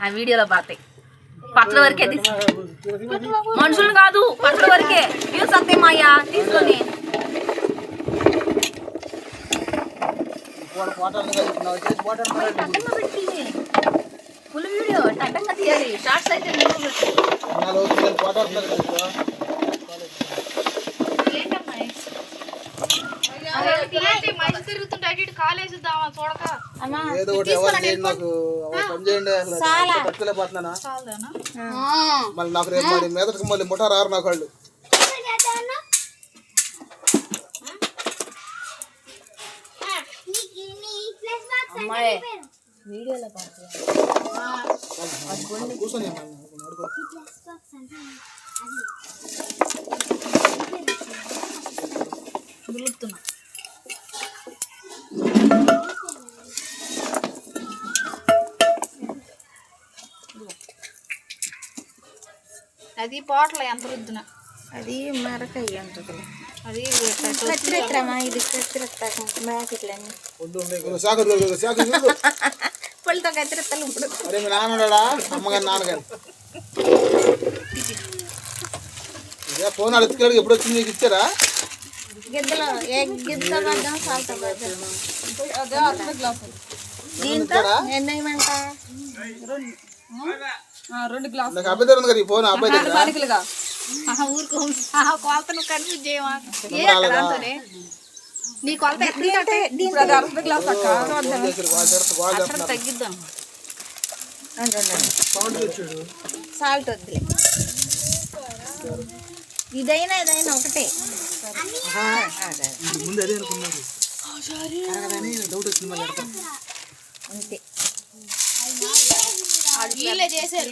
ఆ వీడియోలో పాతాయి పచ్చడి వరకే మనుషులు కాదు పచ్చడి వరకే వ్యూస్ వస్తాయి మాయా తీసుకొని ఫుల్ వీడియో టట్టంగా తీయాలి షార్ట్స్ అయితే మళ్ళీ నాకు రేపు మరి మీదకి మళ్ళీ ముఠా రారు నాకు వాళ్ళు కూర్చొని అది పోట్ల ఎంత రుద్దున అది మరకాయ అంటుంది అది ఇది మ్యాకెట్లన్నీ పళ్ళతో కత్తిరెత్తాలి ఇప్పుడు నాన్నడా అమ్మగారు నాన్నగారు ఫోన్ అడుగుతాడు ఎప్పుడు వచ్చింది నీకు ఇచ్చారా గిద్దలో గిద్దతో పడ్డాం సాల్తో దీంతో ఎన్నయ్యమంట 2 గ్లాసులు నాకు అబ్బాయి దగ్గర ఉంది కదా ఈ ఫోన్ అబ్బాయి దగ్గర ఊరుకో కొలత నువ్వు కన్ఫ్యూజ్ చేయమా నీ కొలత తగ్గిద్దాం సాల్ట్ వద్దులే ఇదైనా ఒకటే ముందు అదే అనుకున్నారు డౌట్ వచ్చింది మళ్ళీ అంతే వీళ్ళే చేశారు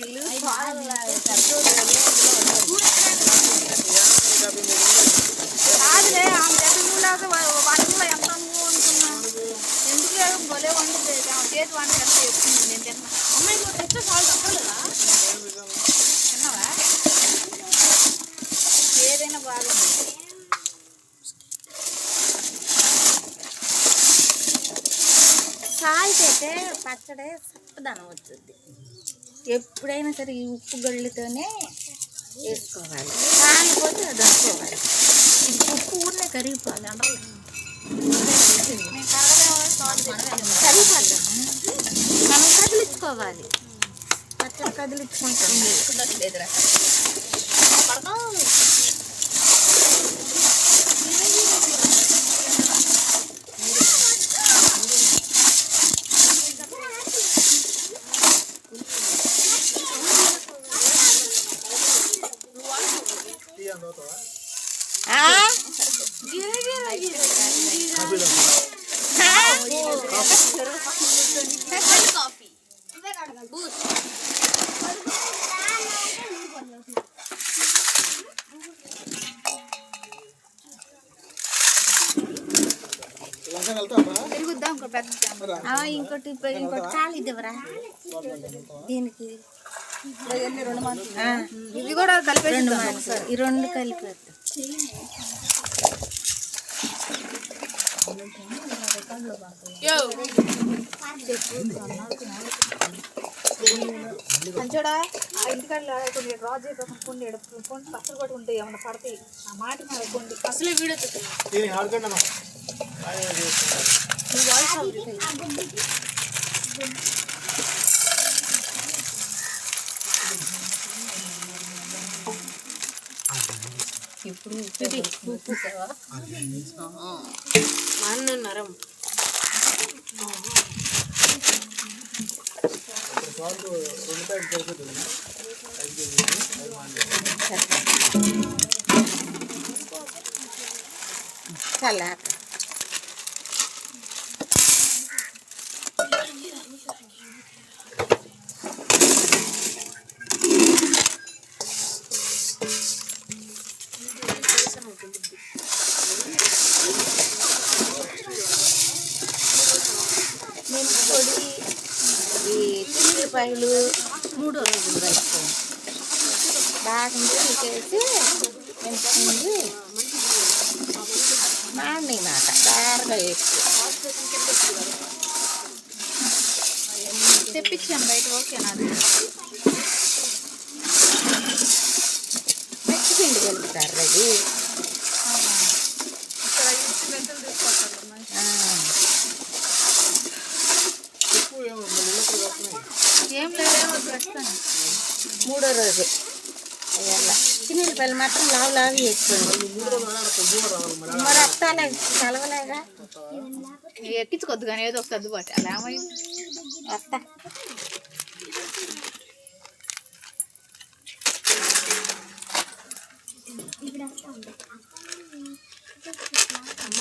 కాదులే ఆమె నువ్వు లేక వంటలో ఎంత నువ్వు అనుకున్నావు ఎందుకు లేదు భలే వండుతుంది ఆమె చేతి వంట ఎంత చెప్తుంది నేను తిన్నా అమ్మాయి నువ్వు తెచ్చే సాల్ట్ తప్పలేదా తిన్నావా ఏదైనా బాగుంది సాల్ట్ అయితే పచ్చడి చప్పదనం వచ్చింది ఎప్పుడైనా సరే ఈ ఉప్పు గళ్ళతోనే వేసుకోవాలి కాలిపోతే అది అనుకోవాలి ఇది ఉప్పు ఊరినే కరిగిపోవాలి అందరూ కరిగిపోద్దాం మనం కదిలించుకోవాలి పచ్చడి కదిలించుకుంటాం ఇంకోటి చాలు ఇదివరా దీనికి ఇవి కూడా కలిపి ఈ 2 కలిపి మంచోడా ఆ ఇంటికాడ కొన్ని డ్రా చేయకుండా కొన్ని పచ్చలు కూడా ఉంటాయి ఏమన్నా పడతాయి ఆ మాట కొన్ని అసలే వీడియో ఇప్పుడు నరం చాలా పొడి ఈ ఉల్లిపాయలు 3 రోజులు కలుపుకోండి బాగా చేసి ఎంచుకుంది మాండి మాట బాగా వేసి తెప్పించాను బయట ఓకేనా కర్రది. ఇక్కడ ఇచ్చి మెంతులు తీసుకొస్తారు మనిషి. ఏం లేదేమో పెడతాను. 3వ రోజు అయ్యల్లా చిన్నపిల్లలు మాత్రం లావు వేసుకోండి. మరి వస్తానే కలవలేగా ఎక్కించుకోద్దు కానీ ఏదో ఒక సర్దుబాటు. అలా ఏమైంది వస్తా.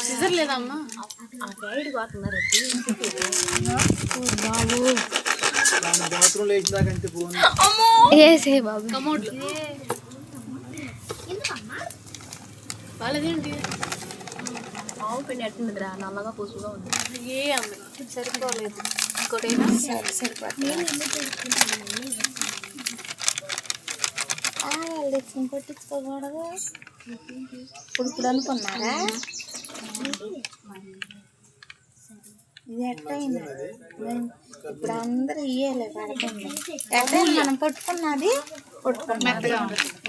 సిజర్ లేదమ్మా. ఏసే బాబు కమోడ్లు వాళ్ళదేంటి ఆవు పిండి ఎట్టుందిరా నల్లగా పసుపుగా ఉంది. ఏ అందులో సరిపోలేదు. ఇంకోటైనా సరిపోతుంది. తెచ్చుకుని పట్టించుకోకూడదు. ఇప్పుడు అనుకున్నారా ఇది ఎట్టయింది? ఇప్పుడు అందరూ ఇయ్యలే పడుతుంది. ఎట్టయింది మనం పట్టుకున్నది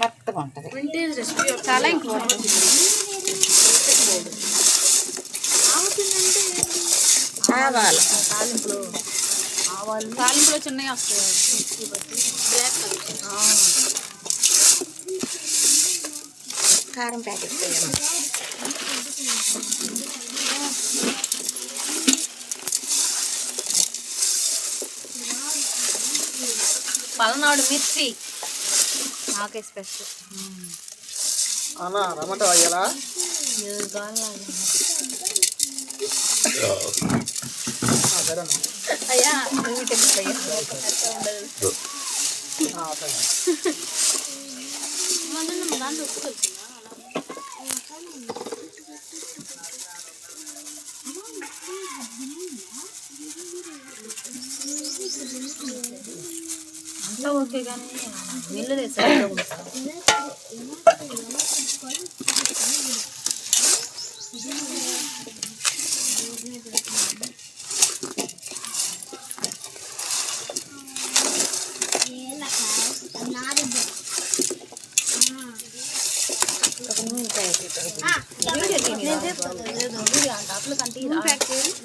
మెత్తగా ఉంటుంది. వింటేజ్ రెసిపీ చాలా ఇంపార్టెంట్. ఆవాలు తాలింపులో చిన్నవి వస్తాయి. బ్లాక్ కారం ప్యాకెట్ పలనాడు మిర్చి నాకే స్పెషల్. అన్నా రమ్మంటావా అయ్యాలా? అయ్యా దాంట్లో ఉప్పు కలిసిందా? అంతా ఓకే కానీ నీళ్ళు వేసారు.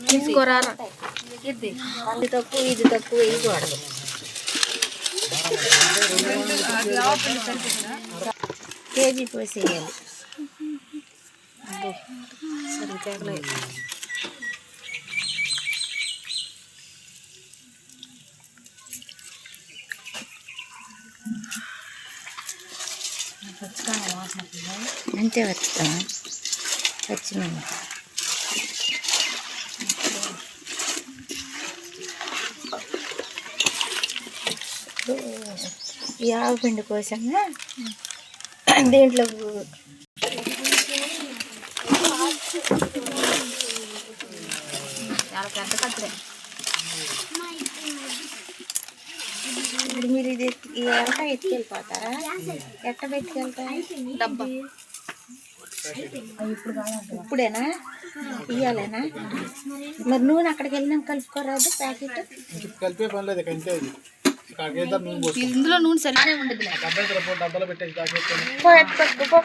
తీసుకోరారా అది తక్కువ ఇది తక్కువ వేయకూడదు. కేజీ పోసేయాలి. సరే తేగలేదు. అంతే వచ్చుతాం పచ్చిమిరపకాయ ఈ ఆవు పిండి కోసము దీంట్లో చాలా పెద్ద కట్టలే. ఇప్పుడు మీరు ఇది ఈ వంట ఎత్తుకెళ్ళిపోతారా? ఎట్ట పెట్టుకెళ్తారా? డబ్బా ఇప్పుడేనా ఇయ్యాలేనా? మరి నూనె అక్కడికి వెళ్ళినాక కలుపుకోరాదు ప్యాకెట్. కలిపే పని లేదు కంటే ఇందులో నూనె సరిగ్గా ఉండదు. డబ్బాలో పెట్టేసి పో ఎత్తుకొచ్చుకో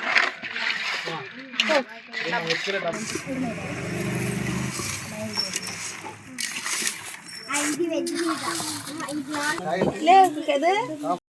లేదు కదా.